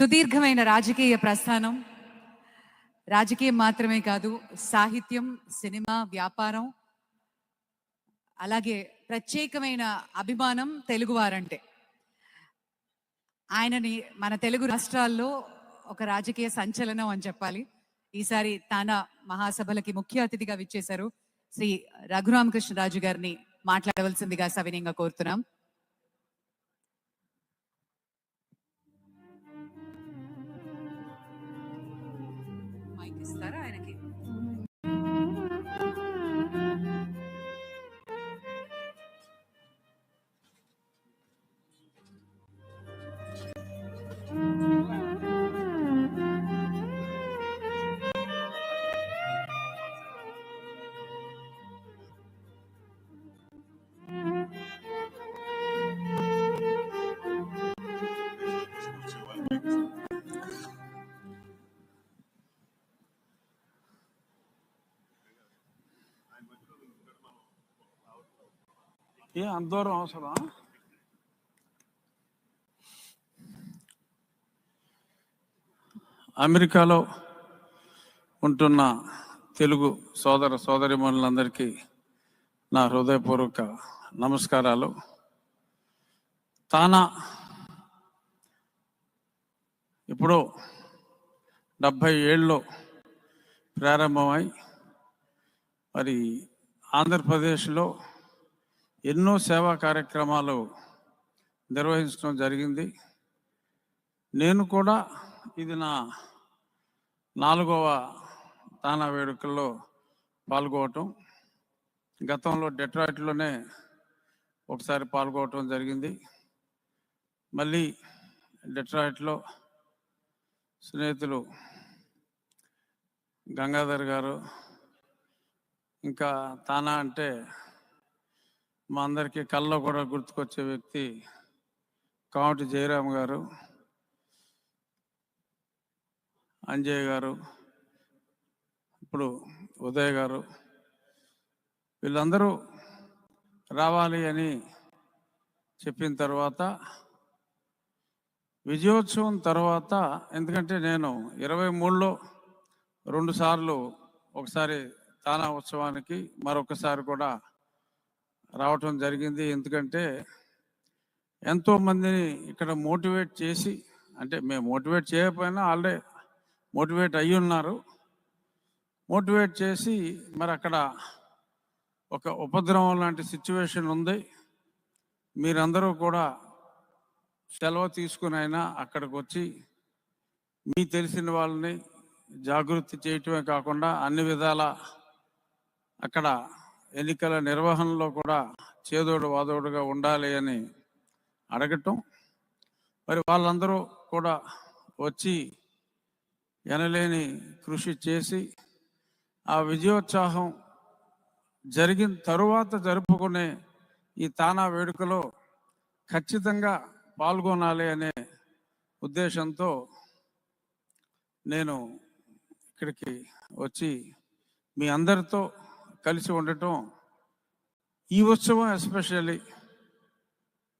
సుదీర్ఘమైన రాజకీయ ప్రస్థానం. రాజకీయం మాత్రమే కాదు, సాహిత్యం, సినిమా, వ్యాపారం, అలాగే ప్రత్యేకమైన అభిమానం తెలుగువారంటే. ఆయనని మన తెలుగు రాష్ట్రాల్లో ఒక రాజకీయ సంచలనం అని చెప్పాలి. ఈసారి తానా మహాసభలకి ముఖ్య అతిథిగా విచ్చేశారు. శ్రీ రఘురామకృష్ణరాజు గారిని మాట్లాడవలసిందిగా సవినయంగా కోరుతున్నాం. మైక్ ఇస్తారా ఆయనకి? అందరం అవసరం. అమెరికాలో ఉంటున్న తెలుగు సోదర సోదరీమణులందరికీ నా హృదయపూర్వక నమస్కారాలు. తానా ఇప్పుడు 77లో ప్రారంభమై మరి ఆంధ్రప్రదేశ్లో ఎన్నో సేవా కార్యక్రమాలు నిర్వహించడం జరిగింది. నేను కూడా ఇది నా 4వ తానా వేడుకల్లో పాల్గొవటం. గతంలో డెట్రాయిట్లోనే ఒకసారి పాల్గొవటం జరిగింది. మళ్ళీ డెట్రాయిట్లో స్నేహితులు గంగాధర్ గారు, ఇంకా తానా అంటే మా అందరికీ కళ్ళలో కూడా గుర్తుకొచ్చే వ్యక్తి కామటి జయరామ్ గారు, అంజయ్ గారు, ఇప్పుడు ఉదయ్ గారు, వీళ్ళందరూ రావాలి అని చెప్పిన తర్వాత విజయోత్సవం తర్వాత, ఎందుకంటే నేను 23లో 2 సార్లు, ఒకసారి తానా ఉత్సవానికి, మరొకసారి కూడా రావటం జరిగింది. ఎందుకంటే ఎంతోమందిని ఇక్కడ మోటివేట్ చేసి, అంటే మేము మోటివేట్ చేయకపోయినా ఆల్రెడీ మోటివేట్ అయ్యి ఉన్నారు. మోటివేట్ చేసి మరి అక్కడ ఒక ఉపద్రవం లాంటి సిచ్యువేషన్ ఉంది, మీరందరూ కూడా సెలవు తీసుకుని అయినా అక్కడికి వచ్చి మీ తెలిసిన వాళ్ళని జాగృతి చేయటమే కాకుండా అన్ని విధాల అక్కడ ఎన్నికల నిర్వహణలో కూడా చేదోడు వాదోడుగా ఉండాలి అని అడగటం. మరి వాళ్ళందరూ కూడా వచ్చి ఎనలేని కృషి చేసి ఆ విజయోత్సాహం జరిగిన తరువాత జరుపుకునే ఈ తానా వేడుకలో ఖచ్చితంగా పాల్గొనాలి అనే ఉద్దేశంతో నేను ఇక్కడికి వచ్చి మీ అందరితో కలిసి ఉండటం, ఈ ఉత్సవం ఎస్పెషల్లీ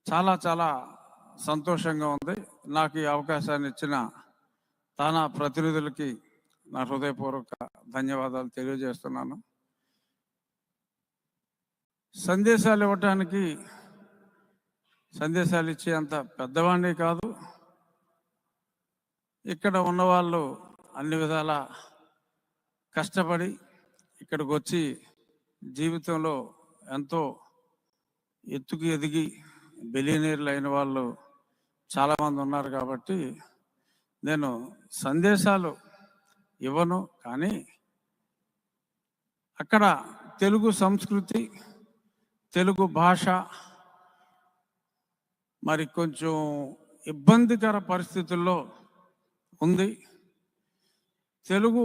చాలా చాలా సంతోషంగా ఉంది. నాకు ఈ అవకాశాన్ని ఇచ్చిన తానా ప్రతినిధులకి నా హృదయపూర్వక ధన్యవాదాలు తెలియజేస్తున్నాను. సందేశాలు ఇవ్వటానికి, సందేశాలు ఇచ్చే అంత పెద్దవాడిని కాదు. ఇక్కడ ఉన్నవాళ్ళు అన్ని విధాల కష్టపడి ఇక్కడికి వచ్చి జీవితంలో ఎంతో ఎత్తుకు ఎదిగి బిలియనీర్లు అయిన వాళ్ళు చాలామంది ఉన్నారు. కాబట్టి నేను సందేశాలు ఇవ్వను, కానీ అక్కడ తెలుగు సంస్కృతి, తెలుగు భాష మరి కొంచెం ఇబ్బందికర పరిస్థితుల్లో ఉంది. తెలుగు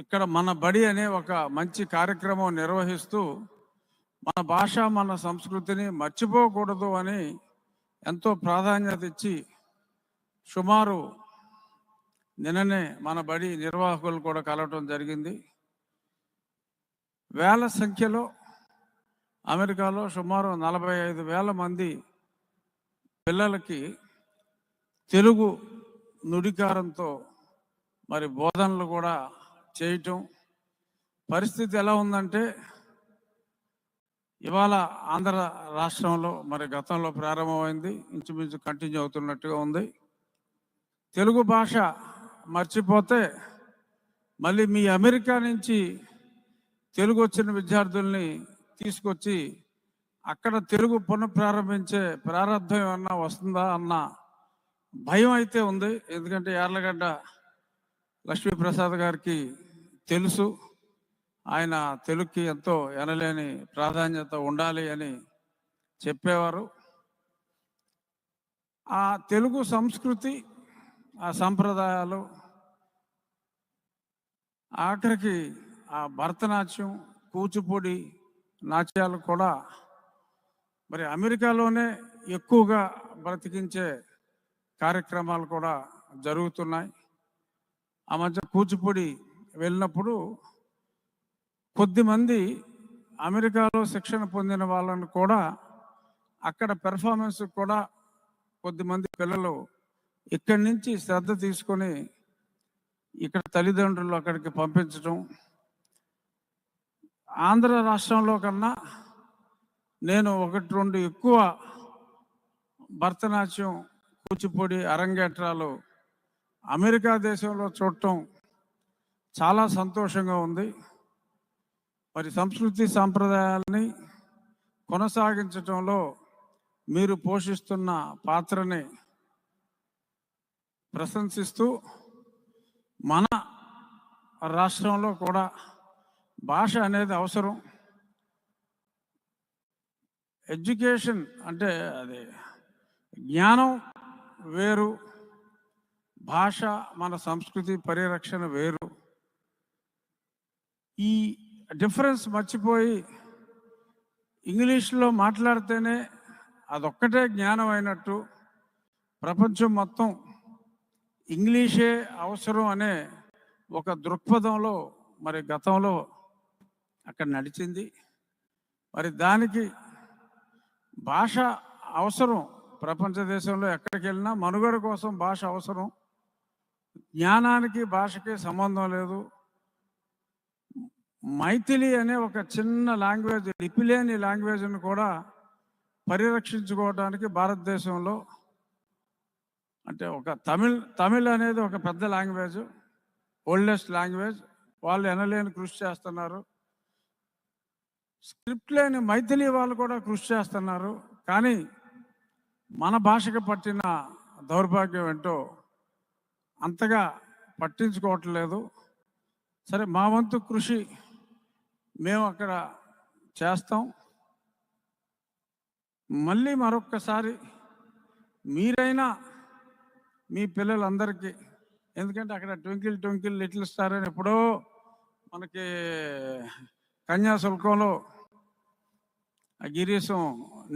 ఇక్కడ మన బడి అనే ఒక మంచి కార్యక్రమం నిర్వహిస్తూ మన భాష, మన సంస్కృతిని మర్చిపోకూడదు అని ఎంతో ప్రాధాన్యత ఇచ్చి, సుమారు నిన్ననే మన బడి నిర్వాహకులు కూడా కలవటం జరిగింది. వేల సంఖ్యలో అమెరికాలో సుమారు 45,000 మంది పిల్లలకి తెలుగు నుడికారంతో మరి బోధనలు కూడా చేయటం. పరిస్థితి ఎలా ఉందంటే ఇవాళ ఆంధ్ర రాష్ట్రంలో మరి గతంలో ప్రారంభమైంది, ఇంచుమించు కంటిన్యూ అవుతున్నట్టుగా ఉంది. తెలుగు భాష మర్చిపోతే మళ్ళీ మీ అమెరికా నుంచి తెలుగు వచ్చిన విద్యార్థుల్ని తీసుకొచ్చి అక్కడ తెలుగు పునఃప్రారంభించే ప్రారంభం ఏమన్నా వస్తుందా అన్న భయం అయితే ఉంది. ఎందుకంటే యార్లగడ్డ లక్ష్మీప్రసాద్ గారికి తెలుసు, ఆయన తెలుగుకి ఎంతో ఎనలేని ప్రాధాన్యత ఉండాలి అని చెప్పేవారు. ఆ తెలుగు సంస్కృతి, ఆ సంప్రదాయాలు, ఆఖరికి ఆ భరతనాట్యం, కూచిపూడి నాట్యాలు కూడా మరి అమెరికాలోనే ఎక్కువగా బ్రతికించే కార్యక్రమాలు కూడా జరుగుతున్నాయి. ఆ మధ్య కూచిపూడి వెళ్ళినప్పుడు కొద్దిమంది అమెరికాలో శిక్షణ పొందిన వాళ్ళని కూడా అక్కడ పెర్ఫార్మెన్స్ కూడా కొద్దిమంది పిల్లలు ఇక్కడి నుంచి శ్రద్ధ తీసుకొని ఇక్కడ తల్లిదండ్రులు అక్కడికి పంపించడం. ఆంధ్ర రాష్ట్రంలో కన్నా నేను 1-2 ఎక్కువ భరతనాట్యం, కూచిపూడి అరంగేట్రాలు అమెరికా దేశంలో చూడటం చాలా సంతోషంగా ఉంది. మరి సంస్కృతి సాంప్రదాయాలని కొనసాగించడంలో మీరు పోషిస్తున్న పాత్రని ప్రశంసిస్తూ మన రాష్ట్రంలో కూడా భాష అనేది అవసరం. ఎడ్యుకేషన్ అంటే అది జ్ఞానం వేరు, భాష మన సంస్కృతి పరిరక్షణ వేరు. ఈ డిఫరెన్స్ మర్చిపోయి ఇంగ్లీష్లో మాట్లాడితేనే అదొక్కటే జ్ఞానం అయినట్టు, ప్రపంచం మొత్తం ఇంగ్లీషే అవసరం అనే ఒక దృక్పథంలో మరి గతంలో అక్కడ నడిచింది. మరి దానికి భాష అవసరం. ప్రపంచ దేశంలో ఎక్కడికి వెళ్ళినా మనుగడ కోసం భాష అవసరం. జ్ఞానానికి భాషకి సంబంధం లేదు. మైథిలి అనే ఒక చిన్న లాంగ్వేజ్, లిపిలేని లాంగ్వేజ్ను కూడా పరిరక్షించుకోవడానికి భారతదేశంలో అంటే ఒక తమిళ్ అనేది ఒక పెద్ద లాంగ్వేజ్, ఓల్డెస్ట్ లాంగ్వేజ్, వాళ్ళు ఎనలేని కృషి చేస్తున్నారు. స్క్రిప్ట్ లేని మైథిలి వాళ్ళు కూడా కృషి చేస్తున్నారు. కానీ మన భాషకు పట్టిన దౌర్భాగ్యం ఏంటో అంతగా పట్టించుకోవట్లేదు. సరే, మా వంతు కృషి మేము అక్కడ చేస్తాం. మళ్ళీ మరొక్కసారి మీరైనా మీ పిల్లలందరికీ, ఎందుకంటే అక్కడ ట్వింకిల్ ట్వింకిల్ లిటిల్ స్టార్ అని ఎప్పుడో మనకి కన్యాశుల్కంలో ఆ గిరీశం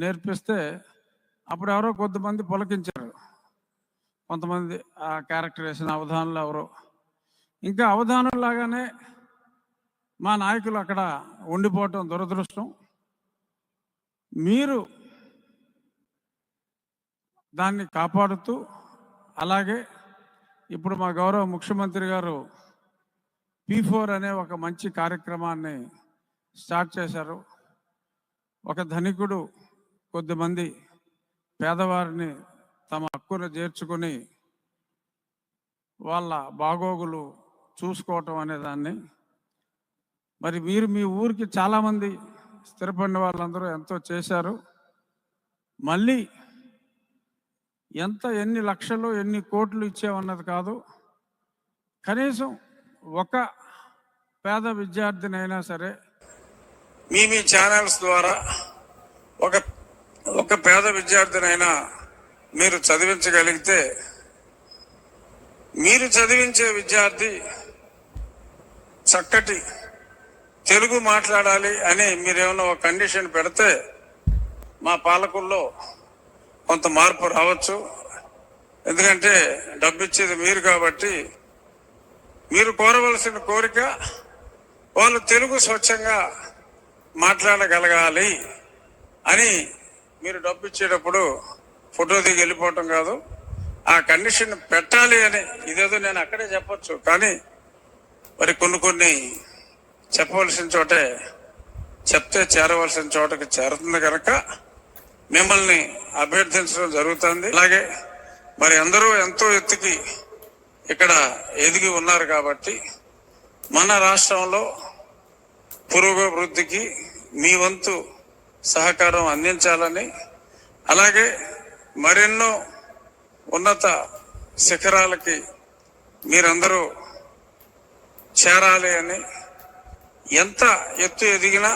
నేర్పిస్తే అప్పుడు ఎవరో కొద్దిమంది పులకించారు, కొంతమంది ఆ క్యారెక్టర్ వేసిన అవధానులు ఎవరో. ఇంకా అవధానులాగానే మా నాయకులు అక్కడ ఉండిపోవటం దురదృష్టం. మీరు దాన్ని కాపాడుతూ, అలాగే ఇప్పుడు మా గౌరవ ముఖ్యమంత్రి గారు P4 అనే ఒక మంచి కార్యక్రమాన్ని స్టార్ట్ చేశారు. ఒక ధనికుడు కొద్దిమంది పేదవారిని తమ హక్కును చేర్చుకొని వాళ్ళ బాగోగులు చూసుకోవటం అనే దాన్ని, మరి మీరు మీ ఊరికి చాలామంది స్థిరపడిన వాళ్ళందరూ ఎంతో చేశారు. మళ్ళీ ఎన్ని లక్షలు ఎన్ని కోట్లు ఇచ్చేవన్నది కాదు, కనీసం ఒక పేద విద్యార్థినైనా సరే మీ ఛానల్స్ ద్వారా ఒక పేద విద్యార్థినైనా మీరు చదివించగలిగితే, మీరు చదివించే విద్యార్థి చక్కటి తెలుగు మాట్లాడాలి అని మీరేమైనా ఒక కండిషన్ పెడితే మా పాలకుల్లో కొంత మార్పు రావచ్చు. ఎందుకంటే డబ్బు ఇచ్చేది మీరు కాబట్టి మీరు కోరవలసిన కోరిక వాళ్ళు తెలుగు స్వచ్ఛంగా మాట్లాడగలగాలి అని. మీరు డబ్బు ఇచ్చేటప్పుడు ఫోటో దిగి వెళ్ళిపోవటం కాదు, ఆ కండిషన్ పెట్టాలి అని. ఇదేదో నేను అక్కడే చెప్పొచ్చు, కానీ మరి కొన్ని చెప్పవలసిన చోటే చెప్తే చేరవలసిన చోటకి చేరుతుంది కనుక మిమ్మల్ని అభ్యర్థించడం జరుగుతుంది. అలాగే మరి అందరూ ఎంతో ఎత్తుకి ఇక్కడ ఎదిగి ఉన్నారు కాబట్టి మన రాష్ట్రంలో పురోగవృద్ధికి మీ వంతు సహకారం అందించాలని, అలాగే మరెన్నో ఉన్నత శిఖరాలకి మీరందరూ చేరాలి అని, ఎంత ఎత్తు ఎదిగినా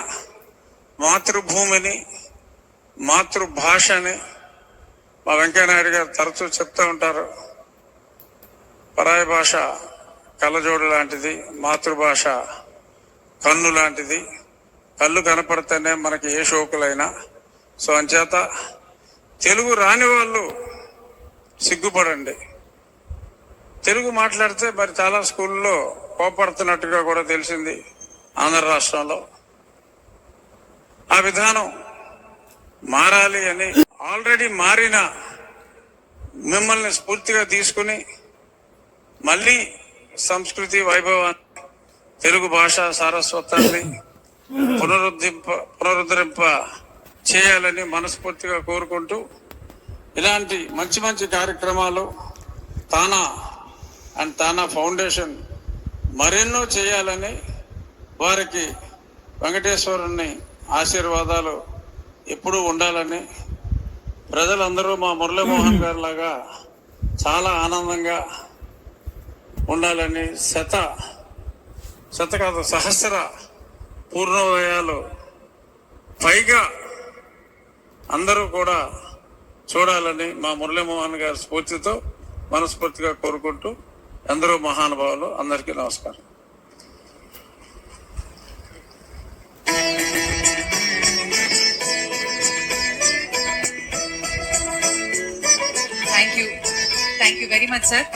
మాతృభూమిని, మాతృభాషని మా వెంకయ్యనాయుడు గారు తరచూ చెప్తూ ఉంటారు. పరాయి భాష కళ్ళజోడు లాంటిది, మాతృభాష కన్ను లాంటిది. కళ్ళు కనపడితేనే మనకి ఏ షోకులైనా. సో అంచేత తెలుగు రాని వాళ్ళు సిగ్గుపడండి. తెలుగు మాట్లాడితే మరి చాలా స్కూల్లో కోపడుతున్నట్టుగా కూడా తెలిసింది ఆంధ్ర రాష్ట్రంలో. ఆ విధానం మారాలి అని ఆల్రెడీ మారిన మిమ్మల్ని స్ఫూర్తిగా తీసుకుని మళ్ళీ సంస్కృతి వైభవాన్ని, తెలుగు భాష సారస్వతాన్ని పునరుద్ధరింప చేయాలని మనస్ఫూర్తిగా కోరుకుంటూ, ఇలాంటి మంచి మంచి కార్యక్రమాలు తానా ఫౌండేషన్ మరెన్నో చేయాలని, వారికి వెంకటేశ్వరుని ఆశీర్వాదాలు ఎప్పుడూ ఉండాలని, ప్రజలందరూ మా మురళీమోహన్ గారి లాగా చాలా ఆనందంగా ఉండాలని, సహస్ర పూర్ణోదయాలు పైగా అందరూ కూడా చూడాలని మా మురళీమోహన్ గారి స్ఫూర్తితో మనస్ఫూర్తిగా కోరుకుంటూ, అందరూ మహానుభావులు, అందరికీ నమస్కారం. Thank you very much sir.